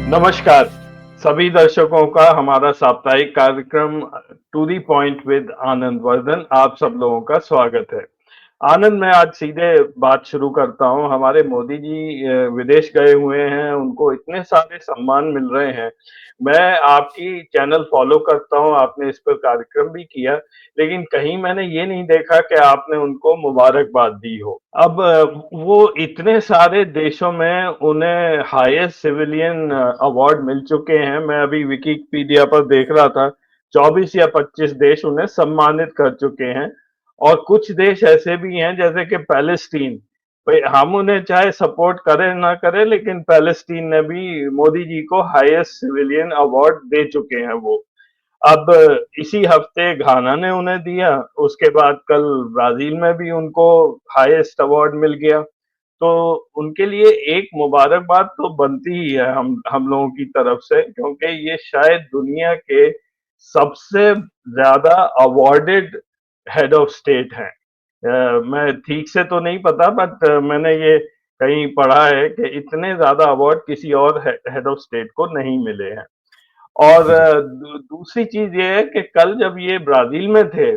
नमस्कार सभी दर्शकों का हमारा साप्ताहिक कार्यक्रम to the point with Anand Vardhan आप सब लोगों का स्वागत है। आनंद, मैं आज सीधे बात शुरू करता हूँ। हमारे मोदी जी विदेश गए हुए हैं, उनको इतने सारे सम्मान मिल रहे हैं। मैं आपकी चैनल फॉलो करता हूँ, आपने इस पर कार्यक्रम भी किया, लेकिन कहीं मैंने ये नहीं देखा कि आपने उनको मुबारकबाद दी हो। अब वो इतने सारे देशों में उन्हें हाईएस्ट सिविलियन अवार्ड मिल चुके हैं। मैं अभी विकिपीडिया पर देख रहा था, 24 या 25 देश उन्हें सम्मानित कर चुके हैं। और कुछ देश ऐसे भी हैं जैसे कि पैलेस्टीन, भाई हम उन्हें चाहे सपोर्ट करें ना करें, लेकिन पैलेस्टीन ने भी मोदी जी को हाईएस्ट सिविलियन अवार्ड दे चुके हैं वो। अब इसी हफ्ते घाना ने उन्हें दिया, उसके बाद कल ब्राजील में भी उनको हाईएस्ट अवार्ड मिल गया। तो उनके लिए एक मुबारकबाद तो बनती ही है हम लोगों की तरफ से, क्योंकि ये शायद दुनिया के सबसे ज्यादा अवार्डेड हेड ऑफ स्टेट हैं। मैं ठीक से तो नहीं पता, बट मैंने ये कहीं पढ़ा है कि इतने ज्यादा अवार्ड किसी और हेड ऑफ स्टेट को नहीं मिले हैं। और जी। दूसरी चीज ये है कि कल जब ये ब्राजील में थे,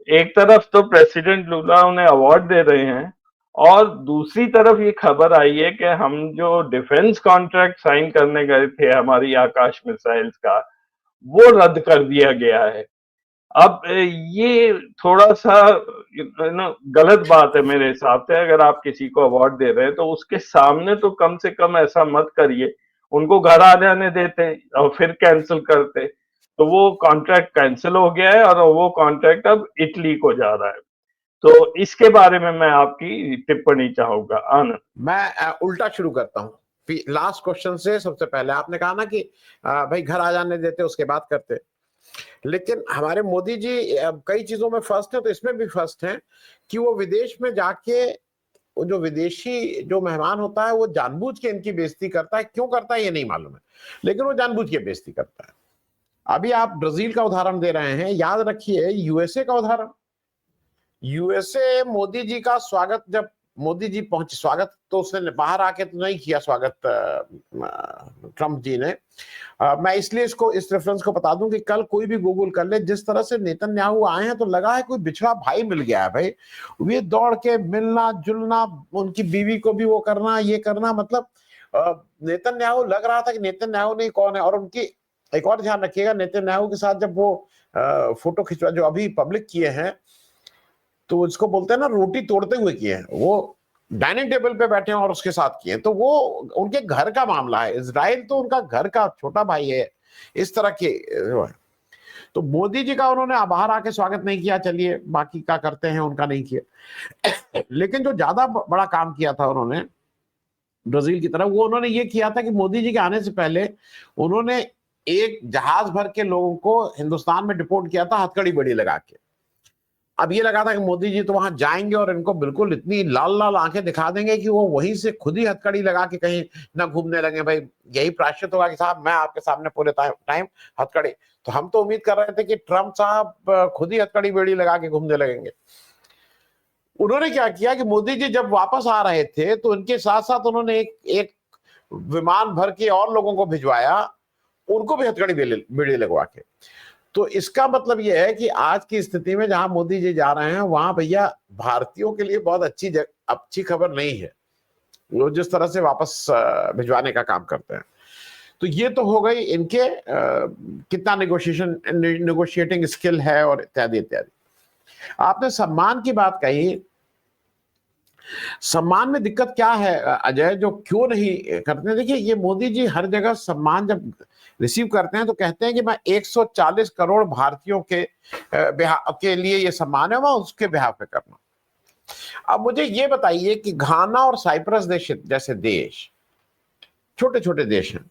एक तरफ तो प्रेसिडेंट लुला उन्हें अवार्ड दे रहे हैं, और दूसरी तरफ ये खबर आई है कि हम जो डिफेंस कॉन्ट्रैक्ट साइन करने गए थे हमारी आकाश मिसाइल्स का, वो रद्द कर दिया गया है। अब ये थोड़ा-सा गलत बात है मेरे हिसाब से। अगर आप किसी को अवार्ड दे रहे हैं तो उसके सामने तो कम से कम ऐसा मत करिए। उनको घर आ जाने देते और फिर कैंसल करते। तो वो कॉन्ट्रैक्ट कैंसल हो गया है और वो कॉन्ट्रैक्ट अब इटली को जा रहा है। तो इसके बारे में मैं आपकी टिप्पणी चाहूँगा। आनंद। मैं उल्टा शुरू करता हूँ। लास्ट क्वेश्चन से सबसे पहले आपने कहा ना कि भाई घर आ जाने देते उसके बाद करते, लेकिन हमारे मोदी जी कई चीजों में फर्स्ट है, तो इसमें भी फर्स्ट है कि वो विदेश में जाके वो जो विदेशी जो मेहमान होता है वो जानबूझ के इनकी बेइज्जती करता है। क्यों करता है ये नहीं मालूम है, लेकिन वो जानबूझ के बेइज्जती करता है। अभी आप ब्राजील का उदाहरण दे रहे हैं, याद रखिए यूएसए का उदाहरण। यूएसए मोदी जी का स्वागत, जब मोदी जी पहुंचे, स्वागत तो उसने बाहर आके तो नहीं किया स्वागत ट्रंप जी ने। मैं इसलिए इसको इस रेफरेंस को बता दूं कि कल कोई भी गूगल कर ले, जिस तरह से नेतन्याहू आए हैं तो लगा है कोई बिछड़ा भाई मिल गया है भाई। वे दौड़ के मिलना जुलना, उनकी बीवी को भी वो करना ये करना, मतलब नेतन्याहू लग रहा था कि नेतन्याहू नहीं कौन है। और उनकी एक और ध्यान रखिएगा, नेतन्याहू के साथ जब वो फोटो खिंचवा जो अभी पब्लिक किए हैं, तो इसको बोलते हैं ना रोटी तोड़ते हुए किए हैं, वो डाइनिंग टेबल पे बैठे हैं और उसके साथ किए हैं। तो वो उनके घर का मामला है, इजराइल तो उनका घर का छोटा भाई है, इस तरह के तो मोदी जी का उन्होंने बाहर आके स्वागत नहीं किया, चलिए बाकी का करते हैं, उनका नहीं किया। लेकिन जो ज्यादा बड़ा काम किया था उन्होंने ब्राजील की तरह, वो उन्होंने ये किया था कि मोदी जी के आने से पहले उन्होंने एक जहाज भर के लोगों को हिंदुस्तान में डिपोर्ट किया था हथकड़ी बड़ी लगा के। अब ये लगा था कि मोदी जी तो वहां जाएंगे और इनको बिल्कुल इतनी लाल लाल आंखें दिखा देंगे कि वो वहीं से खुद ही हथकड़ी लगा के कहीं ना घूमने लगे। भाई यही प्रायश्चित होगा कि साहब मैं आपके सामने पूरे टाइम हथकड़ी। तो हम तो उम्मीद कर रहे थे कि ट्रंप साहब खुद ही हथकड़ी बेड़ी लगा के घूमने लगेंगे। उन्होंने क्या किया कि मोदी जी जब वापस आ रहे थे तो उनके साथ साथ उन्होंने एक विमान भर के और लोगों को भिजवाया, उनको भी हथकड़ी बेड़ी लगवा के। तो इसका मतलब यह है कि आज की स्थिति में जहां मोदी जी जा रहे हैं वहां भैया भारतीयों के लिए बहुत अच्छी खबर नहीं है, वो जिस तरह से वापस भिजवाने का काम करते हैं। तो ये तो हो गई इनके कितना नेगोशिएटिंग स्किल है और इत्यादि इत्यादि। आपने सम्मान की बात कही, सम्मान में दिक्कत क्या है अजय, जो क्यों नहीं करते? देखिए ये मोदी जी हर जगह सम्मान जब रिसीव करते हैं तो कहते हैं कि मैं 140 करोड़ भारतीयों के लिए ये सम्मान है, मैं उसके बिहाफ पे करना। अब मुझे ये बताइए कि घाना और साइप्रस जैसे देश, छोटे छोटे देश हैं,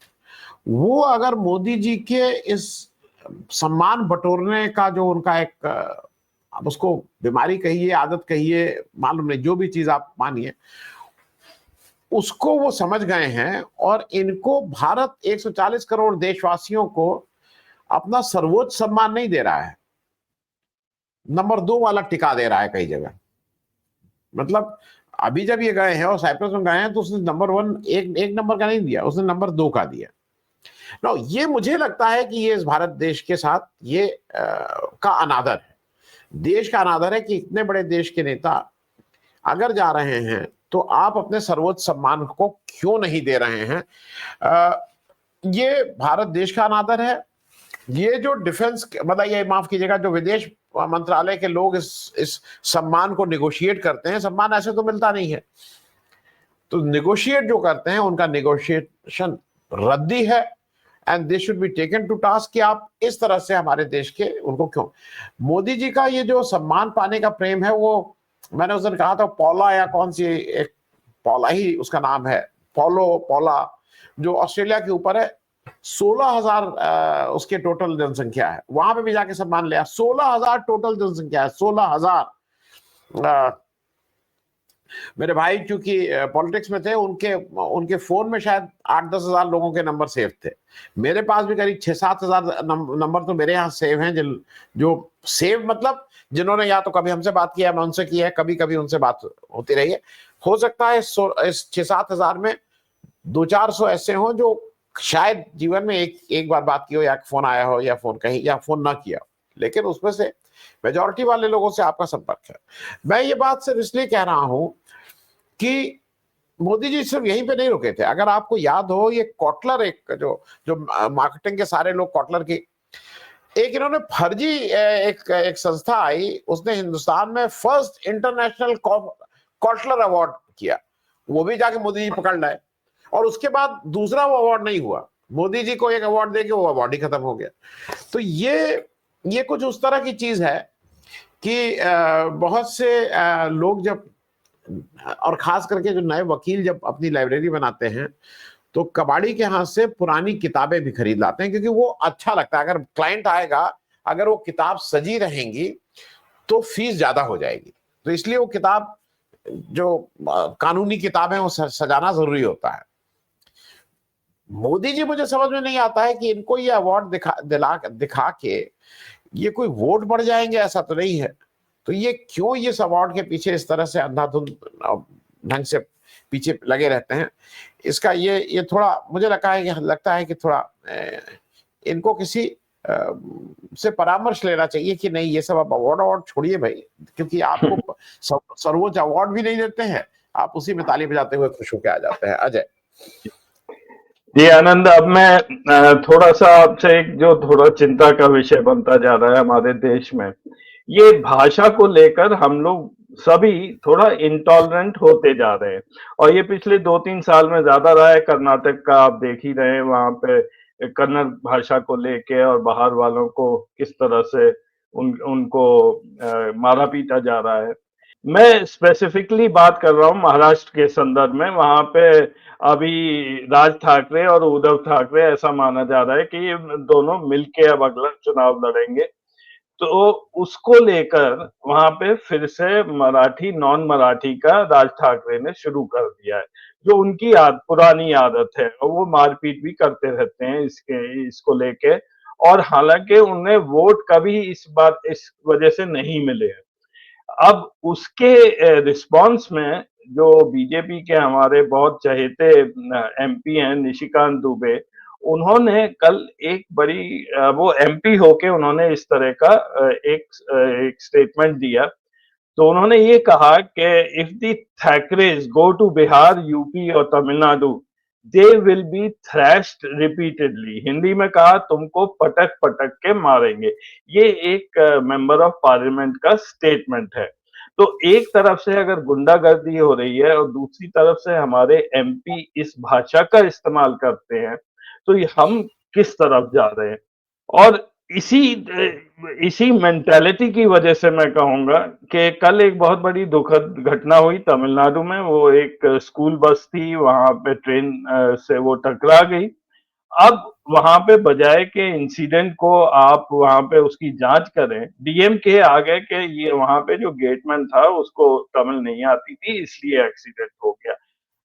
वो अगर मोदी जी के इस सम्मान बटोरने का जो उनका एक आप उसको बीमारी कहिए आदत कहिए मालूम नहीं, जो भी चीज आप मानिए, उसको वो समझ गए हैं और इनको भारत 140 करोड़ देशवासियों को अपना सर्वोच्च सम्मान नहीं दे रहा है, नंबर 2 वाला टिका दे रहा है कई जगह। मतलब अभी जब ये गए हैं और साइप्रस में गए हैं तो उसने नंबर 1 एक नंबर का नहीं दिया, उसने नंबर 2 का दिया। नो, ये मुझे लगता है कि ये इस भारत देश के साथ ये का अनादर है, देश का अनादर है कि इतने बड़े देश के नेता अगर जा रहे हैं तो आप अपने सर्वोच्च सम्मान को क्यों नहीं दे रहे हैं। ये भारत देश का अनादर है। ये जो डिफेंस, मतलब ये माफ कीजिएगा, जो विदेश मंत्रालय के लोग इस सम्मान को निगोशिएट करते हैं, सम्मान ऐसे तो मिलता नहीं है, तो निगोशिएट जो करते हैं उनका निगोशिएशन रद्दी है, and they should be taken to task कि आप इस तरह से हमारे देश के उनको क्यों। मोदी जी का ये जो सम्मान पाने का प्रेम है, वो मैंने उस दिन कहा था, पौला या कौन सी एक, पौला ही उसका नाम है, पौला, जो ऑस्ट्रेलिया के ऊपर है, 16,000 उसके टोटल जनसंख्या है, वहां पे भी जाके सम्मान लिया। 16,000 टोटल जनसंख्या है, 16,000। मेरे भाई क्योंकि पॉलिटिक्स में थे, उनके फोन में शायद 8-10 हजार लोगों के नंबर सेव थे। मेरे पास भी करीब 6-7 हजार नंबर तो मेरे यहाँ सेव हैं, जो सेव मतलब जिन्होंने या तो कभी हमसे बात किया, मैं उनसे की है, कभी कभी उनसे बात होती रही है। हो सकता है इस 6-7 हजार में 200-400 ऐसे हों जो शायद जीवन में एक बार बात की हो, या फोन आया हो, या फोन कहीं, या फोन ना किया, लेकिन उसमें से मेजॉरिटी वाले लोगों से आपका संपर्क है। मैं ये बात सिर्फ इसलिए कह रहा हूं कि मोदी जी सिर्फ यहीं पे नहीं रुके थे। अगर आपको याद हो, ये कॉटलर, एक जो मार्केटिंग के सारे लोग कॉटलर की, एक इन्होंने फर्जी एक संस्था आई, उसने हिंदुस्तान में फर्स्ट इंटरनेशनल कॉटलर अवार्ड किया, वो भी जाके मोदी जी पकड़ लाए, और उसके बाद दूसरा वो अवार्ड नहीं हुआ। मोदी जी को एक अवार्ड देके वो अवार्ड ही खत्म हो गया। तो ये कुछ उस तरह की चीज है कि बहुत से लोग जब, और खास करके जो नए वकील जब अपनी लाइब्रेरी बनाते हैं, तो कबाड़ी के हाथ से पुरानी किताबें भी खरीद लाते हैं, क्योंकि वो अच्छा लगता है। अगर क्लाइंट आएगा, अगर वो किताब सजी रहेंगी तो फीस ज्यादा हो जाएगी, तो इसलिए वो किताब, जो कानूनी किताबें, वो सजाना जरूरी होता है। मोदी जी, मुझे समझ में नहीं आता है कि इनको ये अवार्ड दिखा के ये कोई वोट बढ़ जाएंगे, ऐसा तो नहीं है। तो ये क्यों इस अवार्ड के पीछे इस तरह से अंधाधुंध ढंग से पीछे लगे रहते हैं, इसका ये थोड़ा मुझे लगता है कि थोड़ा इनको किसी से परामर्श लेना चाहिए कि नहीं, ये सब आप अवार्ड छोड़िए भाई, क्योंकि आपको सर्वोच्च अवार्ड भी नहीं देते हैं, आप उसी में ताली बजाते हुए खुश होकर आ जाते हैं। अजय जी आनंद, अब मैं थोड़ा सा आपसे एक जो थोड़ा चिंता का विषय बनता जा रहा है हमारे देश में, ये भाषा को लेकर हम लोग सभी थोड़ा इंटॉलरेंट होते जा रहे हैं, और ये पिछले 2-3 साल में ज्यादा रहा है। कर्नाटक का आप देख ही रहे हैं, वहां पे कन्नड़ भाषा को लेके और बाहर वालों को किस तरह से उनको मारा पीटा जा रहा है। मैं स्पेसिफिकली बात कर रहा हूँ महाराष्ट्र के संदर्भ में। वहां पे अभी राज ठाकरे और उद्धव ठाकरे, ऐसा माना जा रहा है कि ये दोनों मिलके अब अगला चुनाव लड़ेंगे, तो उसको लेकर वहां पे फिर से मराठी नॉन मराठी का राज ठाकरे ने शुरू कर दिया है, जो उनकी पुरानी आदत है, और वो मारपीट भी करते रहते हैं इसको लेके। और हालांकि उन्हें वोट कभी इस वजह से नहीं मिले हैं। अब उसके रिस्पांस में जो बीजेपी के हमारे बहुत चहेते एमपी हैं निशिकांत दुबे, उन्होंने कल एक बड़ी वो एमपी होके उन्होंने इस तरह का एक स्टेटमेंट दिया। तो उन्होंने ये कहा कि if the Thackerays go to Bihar, UP और Tamil Nadu, they will be thrashed repeatedly. Hindi में कहा, तुमको पटक पटक के मारेंगे। ये एक मेंबर ऑफ पार्लियामेंट का स्टेटमेंट है। तो एक तरफ से अगर गुंडागर्दी हो रही है और दूसरी तरफ से हमारे एमपी इस भाषा का इस्तेमाल करते हैं, तो ये हम किस तरफ जा रहे हैं। और इसी इसी मेंटालिटी की वजह से मैं कहूंगा कि कल एक बहुत बड़ी दुखद घटना हुई तमिलनाडु में। वो एक स्कूल बस थी, वहां पे ट्रेन से वो टकरा गई। अब वहां पे बजाय के इंसिडेंट को आप वहां पे उसकी जांच करें, डीएम के आ गए कि ये वहां पे जो गेटमैन था उसको तमिल नहीं आती थी, इसलिए एक्सीडेंट हो गया।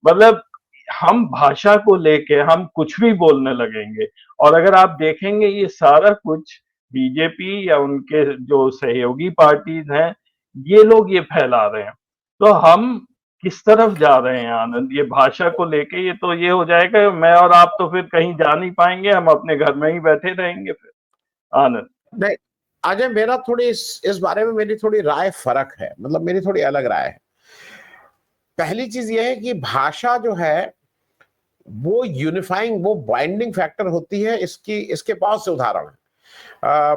मतलब हम भाषा को लेके हम कुछ भी बोलने लगेंगे, और अगर आप देखेंगे ये सारा कुछ बीजेपी या उनके जो सहयोगी पार्टीज हैं, ये लोग ये फैला रहे हैं। तो हम किस तरफ जा रहे हैं आनंद? ये भाषा को लेके ये तो ये हो जाएगा, मैं और आप तो फिर कहीं जा नहीं पाएंगे, हम अपने घर में ही बैठे रहेंगे फिर। आनंद। नहीं, अजय, मेरा थोड़ी इस बारे में मेरी थोड़ी राय फर्क है, मतलब मेरी थोड़ी अलग राय है। पहली चीज ये है कि भाषा जो है वो यूनिफाइंग, वो बाइंडिंग फैक्टर होती है। इसके बहुत से उदाहरण है।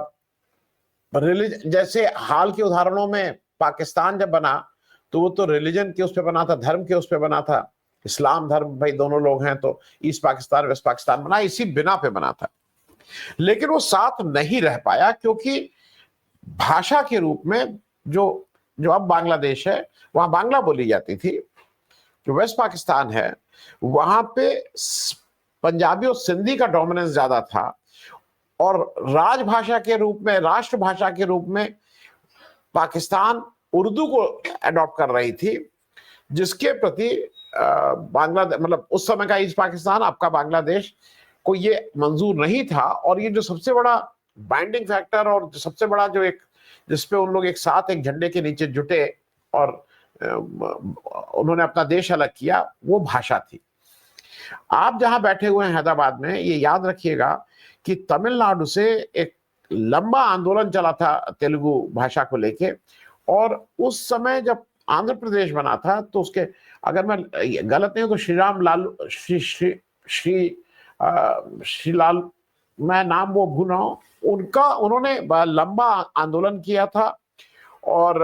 रिलीजन, जैसे हाल के उदाहरणों में पाकिस्तान जब बना तो वो तो रिलीजन के उस पे बना था, धर्म के उस पे बना था। इस्लाम धर्म, भाई दोनों लोग हैं तो ईस्ट पाकिस्तान वेस्ट पाकिस्तान बना, इसी बिना पे बना था। लेकिन वो साथ नहीं रह पाया क्योंकि भाषा के रूप में जो जो अब बांग्लादेश है वहां बांग्ला बोली जाती थी। जो वेस्ट पाकिस्तान है वहां पे पंजाबी और सिंधी का डोमिनेंस ज्यादा था, और राजभाषा के रूप में, राष्ट्रभाषा के रूप में पाकिस्तान उर्दू को अडॉप्ट कर रही थी, जिसके प्रति बांग्लादेश, मतलब उस समय का ईस्ट पाकिस्तान, आपका बांग्लादेश को ये मंजूर नहीं था। और ये जो सबसे बड़ा बाइंडिंग फैक्टर और जो सबसे बड़ा जो एक, जिसपे उन लोग एक साथ एक झंडे के नीचे जुटे और उन्होंने अपना देश अलग किया, वो भाषा थी। आप जहां बैठे हुए हैं हैदराबाद में, ये याद रखिएगा कि तमिलनाडु से एक लंबा आंदोलन चला था तेलुगु भाषा को लेके, और उस समय जब आंध्र प्रदेश बना था तो उसके, अगर मैं गलत नहीं हूं तो श्रीराम लाल श्रीलाल, मैं नाम वो भूल रहा हूं, उन्होंने लंबा आंदोलन किया था और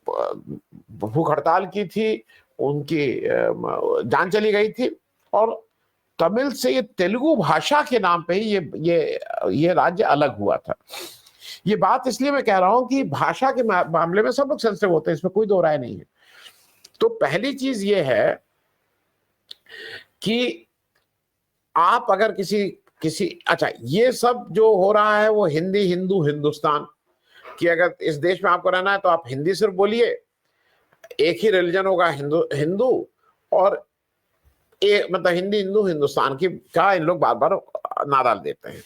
भूख हड़ताल की थी, उनकी जान चली गई थी। और तमिल से ये तेलुगु भाषा के नाम पे ही ये राज्य अलग हुआ था। ये बात इसलिए मैं कह रहा हूं कि भाषा के मामले में सब लोग सेंसिटिव होते हैं, इसमें कोई दो राय नहीं है। तो पहली चीज ये है कि आप अगर किसी अच्छा, ये सब जो हो रहा है वो हिंदी हिंदू हिंदुस्तान कि अगर इस देश में आपको रहना है तो आप हिंदी सिर्फ बोलिए, एक ही रिलीजन होगा हिंदू हिंदू, और मतलब हिंदी हिंदू हिंदुस्तान की क्या इन लोग बार बार नारा देते हैं।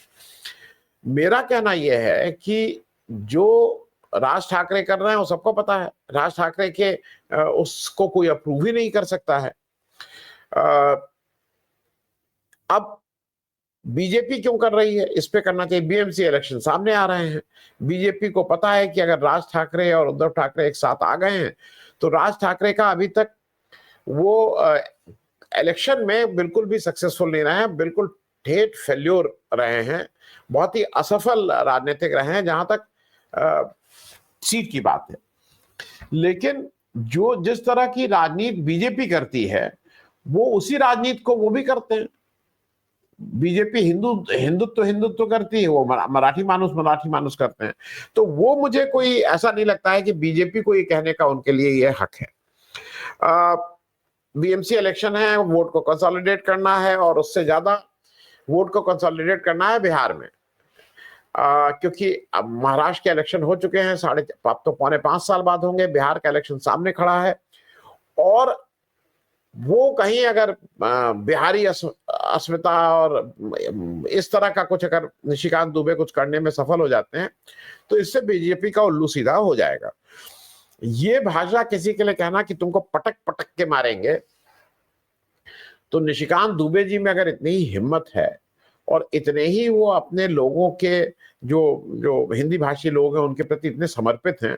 मेरा कहना यह है कि जो राज ठाकरे कर रहे हैं वो सबको पता है, राज ठाकरे के उसको कोई अप्रूव ही नहीं कर सकता है। अब बीजेपी क्यों कर रही है, इस पे करना चाहिए। बीएमसी इलेक्शन सामने आ रहे हैं, बीजेपी को पता है कि अगर राज ठाकरे और उद्धव ठाकरे एक साथ आ गए हैं तो राज ठाकरे का अभी तक वो इलेक्शन में बिल्कुल भी सक्सेसफुल नहीं रहे हैं, बिल्कुल ठेठ फेल्योर रहे हैं, बहुत ही असफल राजनीतिक रहे हैं जहां तक सीट की बात है। लेकिन जो जिस तरह की राजनीति बीजेपी करती है वो उसी राजनीति को वो भी करते हैं। बीजेपी हिंदुत्व करती है, वो मराठी मानुस करते हैं। तो वो मुझे कोई ऐसा नहीं लगता है कि बीजेपी को ये कहने का उनके लिए ये हक है। बीएमसी इलेक्शन है, वोट को कंसोलिडेट करना है, और उससे ज्यादा वोट को कंसोलिडेट करना है बिहार में, क्योंकि अब महाराष्ट्र के इलेक्शन हो चुके हैं, अब तो 4.5 साल बाद होंगे, बिहार का इलेक्शन सामने खड़ा है। और वो कहीं अगर बिहारी अस्मिता और इस तरह का कुछ अगर निशिकांत दुबे कुछ करने में सफल हो जाते हैं तो इससे बीजेपी का उल्लू सीधा हो जाएगा। ये भाषा किसी के लिए कहना कि तुमको पटक पटक के मारेंगे, तो निशिकांत दुबे जी में अगर इतनी ही हिम्मत है और इतने ही वो अपने लोगों के जो हिंदी भाषी लोग हैं उनके प्रति इतने समर्पित हैं,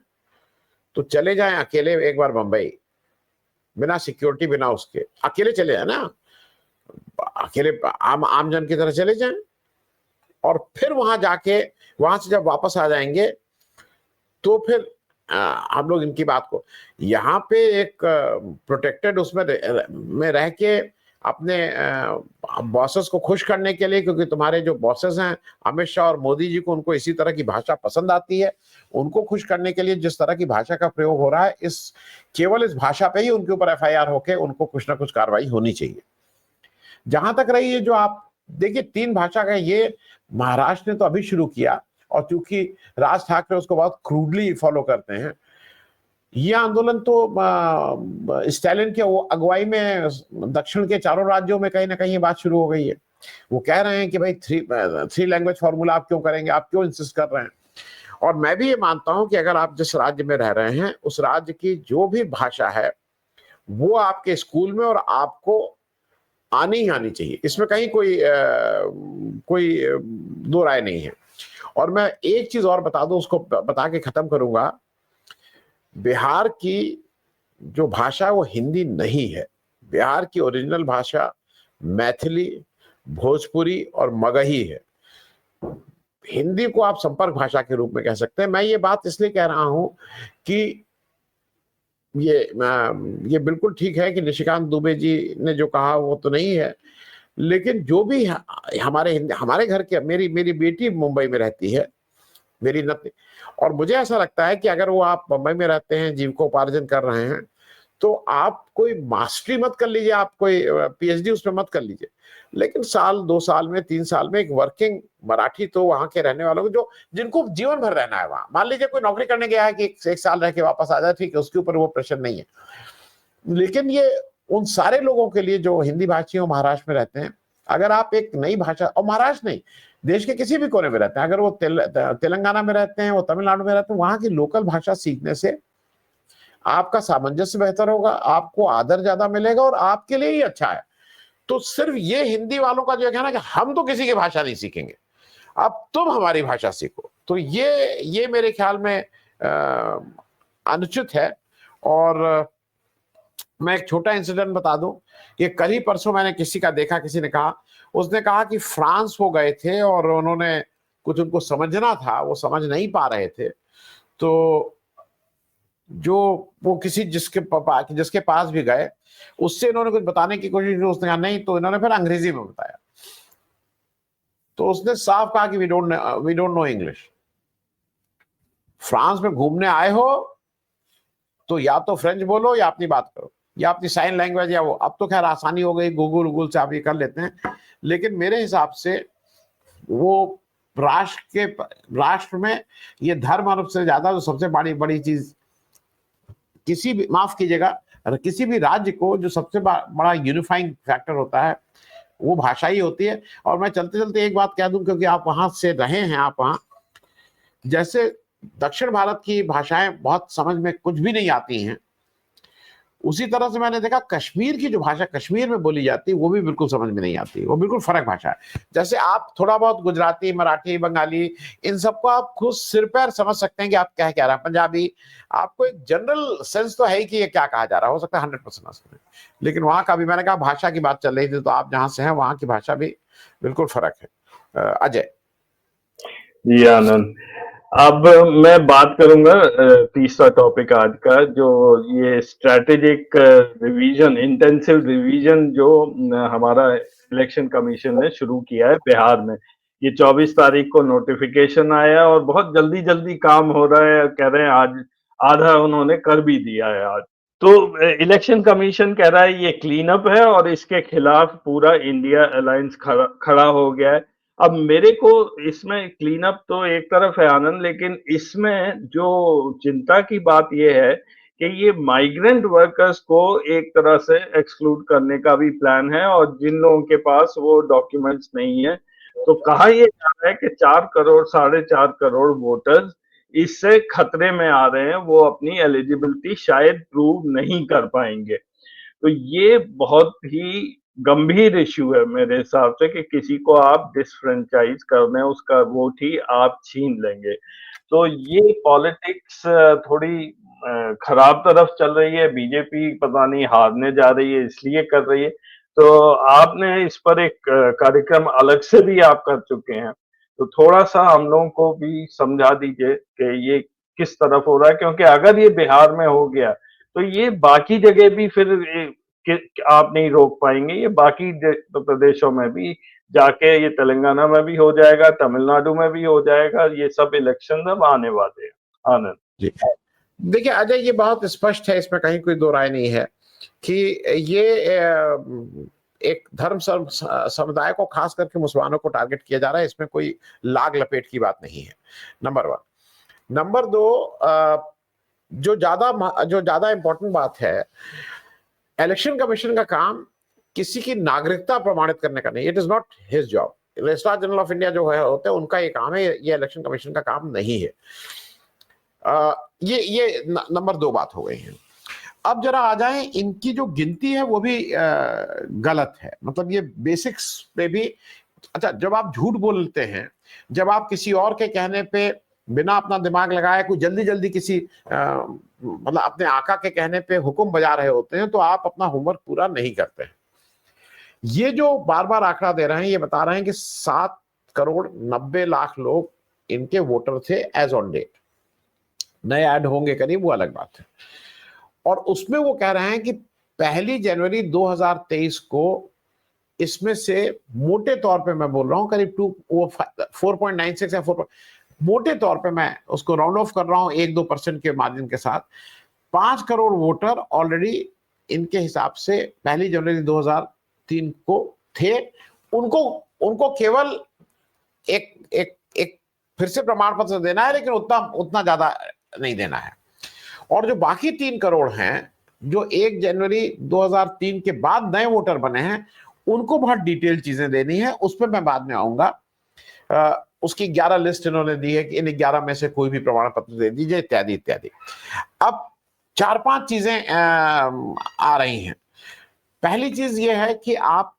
तो चले जाएं अकेले एक बार बंबई, बिना सिक्योरिटी, बिना उसके, अकेले चले जाए ना, अकेले आम जन की तरह चले जाएं, और फिर वहां जाके, वहां से जब वापस आ जाएंगे तो फिर हम लोग इनकी बात को, यहाँ पे एक प्रोटेक्टेड उसमें में रह के अपने बॉसेस को खुश करने के लिए, क्योंकि तुम्हारे जो बॉसेस हैं अमित शाह और मोदी जी को, उनको इसी तरह की भाषा पसंद आती है, उनको खुश करने के लिए जिस तरह की भाषा का प्रयोग हो रहा है, केवल इस भाषा पे ही उनके ऊपर एफआईआर होके उनको कुछ ना कुछ कार्रवाई होनी चाहिए। जहां तक रही है जो आप देखिए 3 भाषा का, ये महाराष्ट्र ने तो अभी शुरू किया, और चूंकि राज ठाकरे उसको बहुत क्रूडली फॉलो करते हैं, ये आंदोलन तो स्टालिन के अगुवाई में दक्षिण के चारों राज्यों में कहीं ना कहीं ये बात शुरू हो गई है। वो कह रहे हैं कि भाई थ्री लैंग्वेज फॉर्मूला आप क्यों करेंगे, आप क्यों इंसिस्ट कर रहे हैं। और मैं भी ये मानता हूं कि अगर आप जिस राज्य में रह रहे हैं उस राज्य की जो भी भाषा है वो आपके स्कूल में और आपको आनी ही आनी चाहिए, इसमें कहीं कोई दो राय नहीं है। और मैं एक चीज और बता दूं, उसको बता के खत्म करूंगा। बिहार की जो भाषा वो हिंदी नहीं है। बिहार की ओरिजिनल भाषा मैथिली, भोजपुरी और मगही है। हिंदी को आप संपर्क भाषा के रूप में कह सकते हैं। मैं ये बात इसलिए कह रहा हूं कि ये बिल्कुल ठीक है कि निशिकांत दुबे जी ने जो कहा वो तो नहीं है, लेकिन जो भी हमारे घर के, मेरी मेरी बेटी मुंबई में रहती है, मेरी नत, और मुझे ऐसा लगता है कि अगर वो आप मुंबई में रहते हैं, जीविकोपार्जन कर रहे हैं, तो आप कोई मास्टरी मत कर लीजिए, आप कोई पीएचडी उसमें मत कर लीजिए, लेकिन साल 2 साल में 3 साल में एक वर्किंग मराठी तो वहां के रहने वालों को, जो जिनको जीवन भर रहना है वहां, मान लीजिए कोई नौकरी करने गया है कि एक साल रह के वापस आ जाए, ठीक है, उसके ऊपर वो प्रेशर नहीं है, लेकिन ये उन सारे लोगों के लिए जो हिंदी भाषी महाराष्ट्र में रहते हैं, अगर आप एक नई भाषा, और महाराष्ट्र नहीं, देश के किसी भी कोने में रहते हैं, अगर वो तेलंगाना में रहते हैं, वो तमिलनाडु में रहते हैं, वहां की लोकल भाषा सीखने से आपका सामंजस्य बेहतर होगा, आपको आदर ज्यादा मिलेगा और आपके लिए ही अच्छा है। तो सिर्फ ये हिंदी वालों का जो कहना कि हम तो किसी की भाषा नहीं सीखेंगे, अब तुम हमारी भाषा सीखो, तो ये मेरे ख्याल में अनुचित है। और मैं एक छोटा इंसिडेंट बता दूं कि कल ही परसों मैंने किसी का देखा, किसी ने कहा, उसने कहा कि फ्रांस वो गए थे और उन्होंने कुछ, उनको समझना था, वो समझ नहीं पा रहे थे, तो जो वो किसी जिसके पास भी गए, उससे इन्होंने कुछ बताने की कोशिश की, उसने कहा नहीं, तो इन्होंने फिर अंग्रेजी में बताया, तो उसने साफ कहा कि we don't know English. France में घूमने आए हो तो या तो फ्रेंच बोलो या अपनी बात करो, या अपनी साइन लैंग्वेज, या वो, अब तो खैर आसानी हो गई, गूगल से आप ये कर लेते हैं, लेकिन मेरे हिसाब से वो राष्ट्र में ये धर्म से ज्यादा जो सबसे बड़ी चीज, किसी भी, माफ कीजिएगा, किसी भी राज्य को जो सबसे बड़ा यूनिफाइंग फैक्टर होता है वो भाषा ही होती है। और मैं चलते चलते एक बात कह दूं, क्योंकि आप वहां से रहे हैं, आप वहां, जैसे दक्षिण भारत की भाषाएं बहुत समझ में कुछ भी नहीं आती हैं, उसी तरह से मैंने देखा कश्मीर की जो भाषा कश्मीर में बोली जाती है वो भी बिल्कुल समझ में नहीं आती, वो बिल्कुल फर्क भाषा है। जैसे आप थोड़ा बहुत गुजराती, मराठी, बंगाली, इन सबको आप खुद सिर पैर समझ सकते हैं कि आप क्या कह रहे हैं। पंजाबी, आपको एक जनरल सेंस तो है ही कि ये क्या कहा जा रहा है, हो सकता है 100% ना समझे, लेकिन वहां का भी, मैंने कहा भाषा की बात चल रही थी, तो आप जहां से हैं वहां की भाषा भी बिल्कुल फर्क है। अजय जी आनंद, अब मैं बात करूंगा तीसरा टॉपिक आज का, जो ये स्ट्रैटेजिक रिवीजन, इंटेंसिव रिवीजन जो हमारा इलेक्शन कमीशन ने शुरू किया है बिहार में। ये 24 तारीख को नोटिफिकेशन आया और बहुत जल्दी जल्दी काम हो रहा है, कह रहे हैं आज आधा उन्होंने कर भी दिया है आज। तो इलेक्शन कमीशन कह रहा है ये क्लीन अप है और इसके खिलाफ पूरा इंडिया अलायंस खड़ा हो गया है। अब मेरे को इसमें क्लीन अप तो एक तरफ है आनंद, लेकिन इसमें जो चिंता की बात यह है कि ये माइग्रेंट वर्कर्स को एक तरह से एक्सक्लूड करने का भी प्लान है, और जिन लोगों के पास वो डॉक्यूमेंट्स नहीं है, तो कहा यह जा रहा है कि 4 करोड़ 4.5 करोड़ वोटर्स इससे खतरे में आ रहे हैं, वो अपनी एलिजिबिलिटी शायद प्रूव नहीं कर पाएंगे। तो ये बहुत ही गंभीर इश्यू है मेरे हिसाब से कि किसी को आप डिसफ्रेंचाइज कर रहे हैं, उसका वोट ही आप छीन लेंगे। तो ये पॉलिटिक्स थोड़ी खराब तरफ चल रही है, बीजेपी पता नहीं हारने जा रही है इसलिए कर रही है। तो आपने इस पर एक कार्यक्रम अलग से भी आप कर चुके हैं, तो थोड़ा सा हम लोगों को भी समझा दीजिए कि ये किस तरफ हो रहा है, क्योंकि अगर ये बिहार में हो गया तो ये बाकी जगह भी फिर आप नहीं रोक पाएंगे, ये बाकी प्रदेशों में भी जाके, ये तेलंगाना में भी हो जाएगा, तमिलनाडु में भी हो जाएगा, ये सब इलेक्शन अब आने वाले हैं। आनंद जी, देखिए अजय, ये बहुत स्पष्ट है, इसमें कहीं कोई दो राय नहीं है कि ये एक धर्म समुदाय को, खास करके मुसलमानों को टारगेट किया जा रहा है, इसमें कोई लाग लपेट की बात नहीं है, नंबर 1। नंबर 2, जो ज्यादा इंपॉर्टेंट बात है, इलेक्शन कमीशन का काम किसी की नागरिकता प्रमाणित करने का नहीं, it is not his job. Registrar general of India जो है होते हैं, उनका ये काम है, ये इलेक्शन कमीशन का काम नहीं है। ये नंबर 2 बात हो गई है। अब जरा आ जाएं, इनकी जो गिनती है वो भी गलत है, मतलब ये बेसिक्स पे भी। अच्छा, जब आप झूठ बोलते हैं, जब आप किसी और के कहने पे बिना अपना दिमाग लगाए कोई जल्दी जल्दी किसी मतलब अपने आका के कहने पे हुक्म बजा रहे होते हैं, तो आप अपना होमवर्क पूरा नहीं करते हैं। ये जो बार बार आंकड़ा दे रहे हैं, ये बता रहे हैं कि 7 करोड़ 90 लाख लोग इनके वोटर थे एज ऑन डेट। नए ऐड होंगे करीब, वो अलग बात है। और उसमें वो कह रहे हैं कि 1 जनवरी 2023 को इसमें से मोटे तौर पे मैं बोल रहा हूं करीब 4.96 या 4, मोटे तौर पे मैं उसको राउंड ऑफ कर रहा हूं 1-2% के मार्जिन के साथ, 5 करोड़ वोटर ऑलरेडी इनके हिसाब से 1 जनवरी 2003 को थे। उनको उनको केवल एक एक एक फिर से प्रमाण पत्र देना है, लेकिन उतना ज्यादा नहीं देना है। और जो बाकी 3 करोड़ हैं, जो 1 जनवरी 2003 के बाद नए वोटर बने हैं, उनको बहुत डिटेल चीजें देनी है, उस पर मैं बाद में आऊंगा। उसकी 11 लिस्ट इन्होंने दी है कि इन 11 में से कोई भी प्रमाण पत्र दे दीजिए, इत्यादि इत्यादि। अब 4-5 चीजें आ रही हैं। पहली चीज ये है कि आप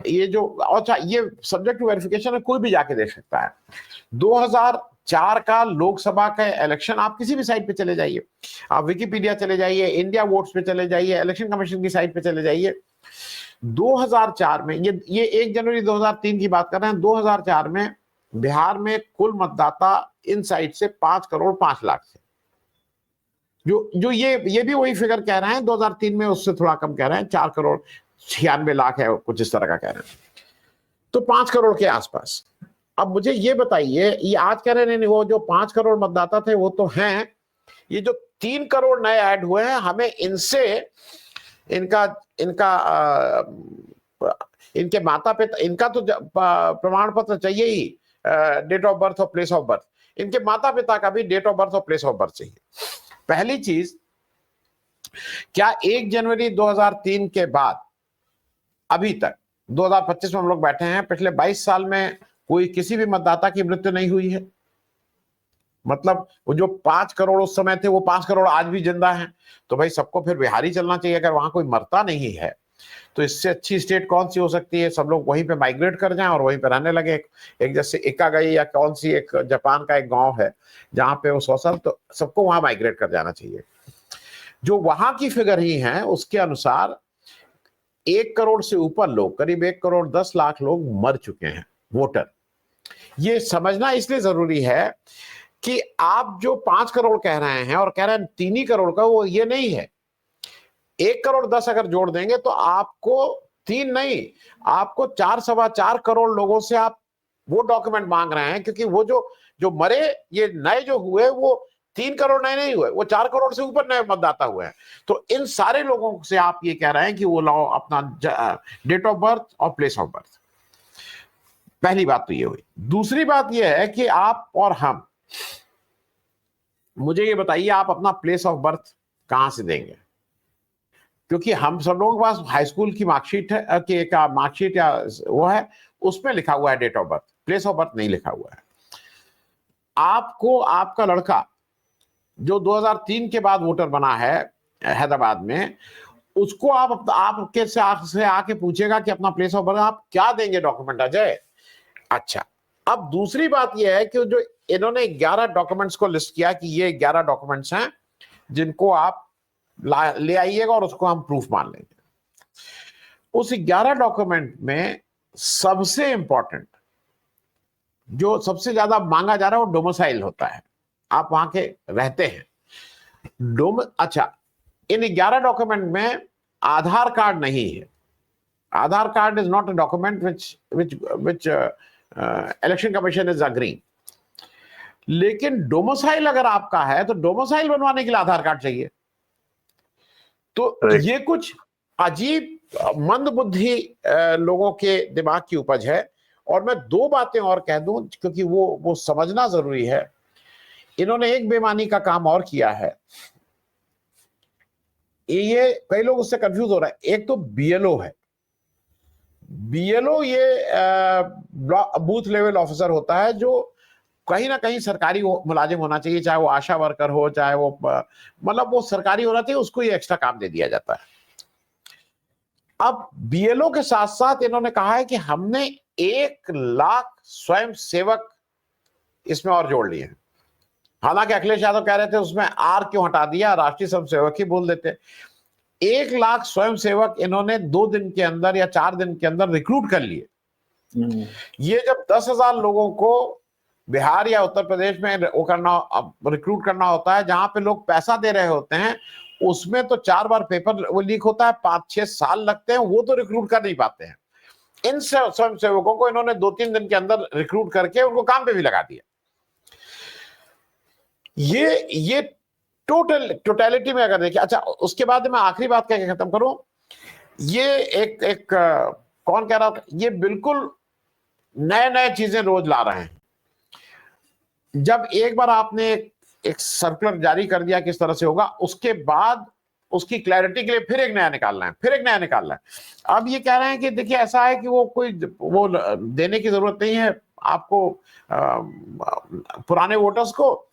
ये जो, अच्छा, ये सब्जेक्ट टू वेरिफिकेशन है, कोई भी जाके देख सकता है। 2004 का लोकसभा का इलेक्शन, आप किसी भी साइट पे चले जाइए, आप विकिपीडिया चले जाइए, इंडिया वोट्स पे चले जाइए, इलेक्शन कमीशन की साइट पे चले जाइए। 2004 में, ये 1 जनवरी 2003 की बात कर रहे हैं, 2004 में बिहार में कुल मतदाता इन साइट से 5 करोड़ 5 लाख थे। जो ये भी वही फिगर कह रहे हैं, 2003 में उससे थोड़ा कम कह रहे हैं, 4 करोड़ 96 लाख है, कुछ इस तरह का कह रहे हैं, तो 5 करोड़ के आसपास। अब मुझे ये बताइए, ये आज कह रहे नहीं, वो जो 5 करोड़ मतदाता थे वो तो हैं, ये जो 3 करोड़ नए ऐड हुए हैं, हमें इनसे इनका इनका इनके माता पिता, इनका तो प्रमाण पत्र चाहिए ही, डेट ऑफ बर्थ और प्लेस ऑफ बर्थ, इनके माता पिता का भी डेट ऑफ बर्थ और प्लेस ऑफ बर्थ चाहिए। पहली चीज, क्या 1 जनवरी 2003 के बाद अभी तक 2025 में हम लोग बैठे हैं, पिछले 22 साल में कोई किसी भी मतदाता की मृत्यु नहीं हुई है? मतलब वो जो 5 करोड़ उस समय थे, वो 5 करोड़ आज भी जिंदा हैं। तो भाई सबको फिर बिहार ही चलना चाहिए। अगर वहां कोई मरता नहीं है तो इससे अच्छी स्टेट कौन सी हो सकती है? सब लोग वहीं पे माइग्रेट कर जाएं और वहीं पे रहने लगे। एक जैसे इकागाई या कौन सी एक जापान का एक गांव है जहां पे वो 100 साल, तो सबको वहां माइग्रेट कर जाना चाहिए। जो वहां की फिगर ही है उसके अनुसार 1 करोड़ से ऊपर लोग, करीब 1 करोड़ 10 लाख लोग मर चुके हैं वोटर। ये समझना इसलिए जरूरी है कि आप जो 5 करोड़ कह रहे हैं और कह रहे हैं 3 ही करोड़ का, वो ये नहीं है। 1 करोड़ 10 अगर जोड़ देंगे तो आपको 3 नहीं, आपको 4-4.25 करोड़ लोगों से आप वो डॉक्यूमेंट मांग रहे हैं, क्योंकि वो जो मरे, ये नए जो हुए, वो 3 करोड़ नए नहीं हुए, वो 4 करोड़ से ऊपर नए मतदाता हुए हैं। तो इन सारे लोगों से आप ये कह रहे हैं कि वो लाओ अपना डेट ऑफ बर्थ और प्लेस ऑफ बर्थ। पहली बात तो ये हुई। दूसरी बात ये है कि आप और हम, मुझे ये बताइए, आप अपना प्लेस ऑफ बर्थ कहां से देंगे? क्योंकि हम सब लोगों के पास हाई स्कूल की मार्कशीट है, कि एक मार्कशीट या वो है, उसमें लिखा हुआ है date of birth, place of birth नहीं लिखा हुआ है। आपको आपका लड़का जो 2003 के बाद वोटर बना है हैदराबाद में, उसको आपके से आके पूछेगा कि अपना प्लेस ऑफ बर्थ आप क्या देंगे डॉक्यूमेंट, अजय? अच्छा, अब दूसरी बात यह है कि जो इन्होंने 11 डॉक्यूमेंट्स को लिस्ट किया कि ये 11 डॉक्यूमेंट्स हैं जिनको आप ले आइएगा और उसको हम प्रूफ मान लेंगे। उस 11 डॉक्यूमेंट में सबसे इंपॉर्टेंट, जो सबसे ज्यादा मांगा जा रहा है, वो डोमिसाइल होता है, आप वहां के रहते हैं। अच्छा, इन 11 डॉक्यूमेंट में आधार कार्ड नहीं है। Aadhaar card is not a document which election commission is agreeing. लेकिन डोमिसाइल अगर आपका है तो डोमिसाइल बनवाने के लिए आधार कार्ड चाहिए। तो ये कुछ अजीब मंद बुद्धि लोगों के दिमाग की उपज है। और मैं 2 बातें और कह दूं, क्योंकि वो समझना जरूरी है। इन्होंने एक बेईमानी का काम और किया है, ये कई लोग उससे कंफ्यूज हो रहे हैं। एक तो बीएलओ है। बीएलओ ये बूथ लेवल ऑफिसर होता है, जो कहीं ना कहीं सरकारी मुलाजिम होना चाहिए, चाहे वो आशा वर्कर हो, चाहे वो मतलब वो सरकारी होना चाहिए, उसको ये एक्स्ट्रा काम दे दिया जाता है। अब बीएलओ के साथ साथ इन्होंने कहा है कि हमने 1 लाख स्वयं सेवक इसमें और जोड़ लिए हैं। हालांकि अखिलेश यादव कह रहे थे उसमें आर क्यों हटा दिया, राष्ट्रीय स्वयं सेवक ही बोल देते। 1 लाख स्वयं सेवक इन्होंने 2 दिन के अंदर या 4 दिन के अंदर रिक्रूट कर लिए। ये जब 10,000 लोगों को बिहार या उत्तर प्रदेश में वो रिक्रूट करना होता है, जहां पे लोग पैसा दे रहे होते हैं, उसमें तो 4 बार पेपर वो लीक होता है, 5-6 साल लगते हैं, वो तो रिक्रूट कर नहीं पाते हैं। इन स्वयं सेवकों को इन्होंने 2-3 दिन के अंदर रिक्रूट करके उनको काम पे भी लगा दिया। ये टोटलिटी में अगर देखिए, अच्छा उसके बाद मैं आखिरी बात कह के खत्म करूं, ये एक कौन कह रहा था, ये बिल्कुल नए चीजें रोज ला रहे हैं। जब एक बार आपने एक सर्कुलर जारी कर दिया किस तरह से होगा, उसके बाद उसकी क्लैरिटी के लिए फिर एक नया निकालना है। अब ये कह रहे हैं कि देखिए ऐसा है कि वो कोई वो देने की जरूरत नहीं है आपको, पुराने वोटर्स को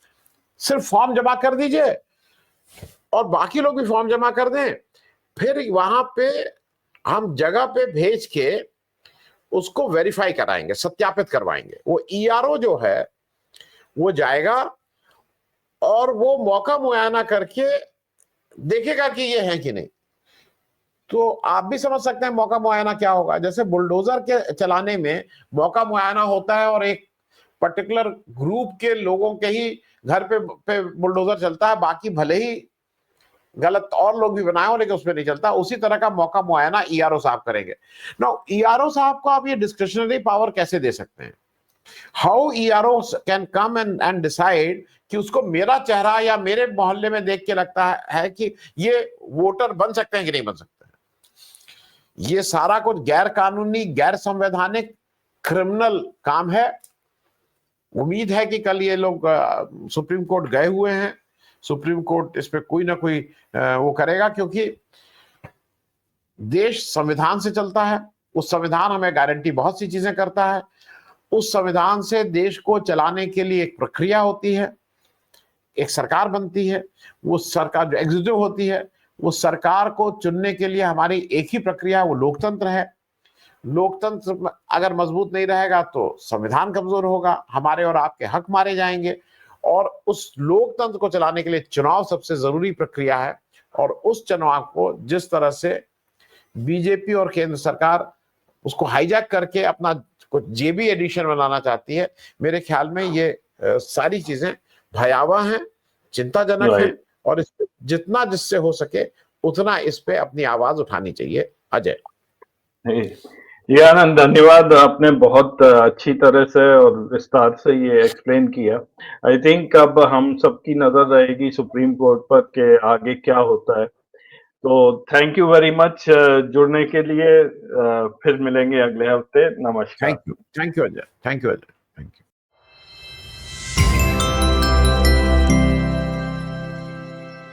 सिर्फ फॉर्म जमा कर दीजिए और बाकी लोग भी फॉर्म जमा कर दें, फिर वहां पे हम जगह पे भेज के उसको वेरीफाई कराएंगे, सत्यापित करवाएंगे। वो ईआरओ जो है वो जाएगा और वो मौका मुआयना करके देखेगा कि ये है कि नहीं। तो आप भी समझ सकते हैं मौका मुआयना क्या होगा। जैसे बुलडोजर के चलाने में मौका मुआयना होता है और एक पर्टिकुलर ग्रुप के लोगों के ही घर पे बुलडोजर चलता है, बाकी भले ही गलत और लोग भी बनाए हो लेकिन उसमें नहीं चलता। उसी तरह का मौका मुआयना ईआरओ साहब करेंगे। नाउ ईआरओ साहब को आप ये डिस्क्रिशनरी पावर कैसे दे सकते हैं? How ERO can come and decide कि उसको मेरा चेहरा या मेरे मोहल्ले में देख के लगता है कि ये वोटर बन सकते हैं कि नहीं बन सकते हैं? ये सारा कुछ गैर कानूनी, गैर संवैधानिक, क्रिमिनल काम है। उम्मीद है कि कल ये लोग सुप्रीम कोर्ट गए हुए हैं, सुप्रीम कोर्ट इस पे कोई ना कोई वो करेगा, क्योंकि देश संविधान से चलता है। उस संविधान हमें गारंटी बहुत सी चीजें करता है। उस संविधान से देश को चलाने के लिए एक प्रक्रिया होती है, एक सरकार बनती है। वो सरकार जो एग्जीक्यूटिव होती है, वो सरकार को चुनने के लिए हमारी एक ही प्रक्रिया है, वो लोकतंत्र है। लोकतंत्र अगर मजबूत नहीं रहेगा तो संविधान कमजोर होगा, हमारे और आपके हक मारे जाएंगे। और उस लोकतंत्र को चलाने के लिए चुनाव सबसे जरूरी प्रक्रिया है। और उस चुनाव को जिस तरह से बीजेपी और केंद्र सरकार उसको हाईजैक करके अपना कुछ जेबी एडिशन बनाना चाहती है, मेरे ख्याल में ये सारी चीजें भयावह हैं, चिंताजनक हैं। और इस पे जितना जिससे हो सके उतना इस पे अपनी आवाज उठानी चाहिए। अजय ये आनंद, धन्यवाद। आपने बहुत अच्छी तरह से और विस्तार से ये एक्सप्लेन किया। आई थिंक अब हम सबकी नजर रहेगी सुप्रीम कोर्ट पर के आगे क्या होता है। तो थैंक यू वेरी मच जुड़ने के लिए। फिर मिलेंगे अगले हफ्ते। नमस्कार। Thank you Ajay.